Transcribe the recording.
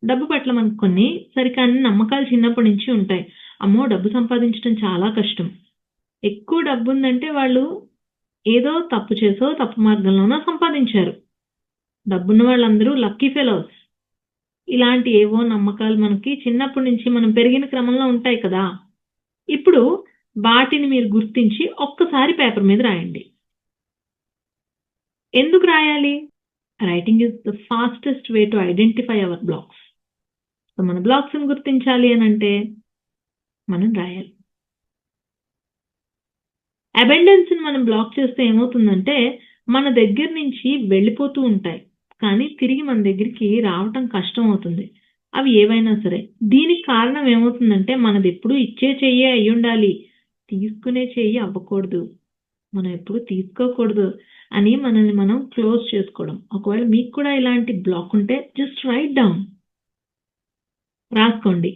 డబ్బు పట్ల మనకు కొన్ని సరికాని నమ్మకాలు చిన్నప్పటి నుంచి ఉంటాయి. అమ్మో! డబ్బు సంపాదించడం చాలా కష్టం. ఎక్కువ డబ్బుందంటే వాళ్ళు ఏదో తప్పు చేసో, తప్పు మార్గంలోనో సంపాదించారు. డబ్బున్న వాళ్ళందరూ లక్కీ ఫెలోస్. ఇలాంటి ఏవో నమ్మకాలు మనకి చిన్నప్పటి నుంచి మనం పెరిగిన క్రమంలో ఉంటాయి కదా! ఇప్పుడు వాటిని మీరు గుర్తించి ఒక్కసారి పేపర్ మీద రాయండి. ఎందుకు రాయాలి? Writing is the fastest way to identify our blocks. So, మన బ్లాక్స్‌ని గుర్తించాలి అనంటే మనం రాయాలి. అబండెన్స్‌ని మనం బ్లాక్ చేస్తే ఏమవుతుందంటే, మన దగ్గర నుంచి వెళ్ళిపోతూ ఉంటాయి. కానీ తిరిగి మన దగ్గరికి రావటం కష్టమవుతుంది. అవి ఏవైనా సరే. దీనికి కారణం ఏమవుతుందంటే, మనదెప్పుడూ ఇచ్చే చెయ్యే అయ్యుండాలి. తీసుకునే చెయ్యి అవ్వకూడదు. మనం ఎప్పుడు తీసుకోకూడదు అని మనల్ని మనం క్లోజ్ చేసుకోవడం. ఒకవేళ మీకు కూడా ఇలాంటి బ్లాక్ ఉంటే జస్ట్ రైట్ డౌన్. రాసుకోండి.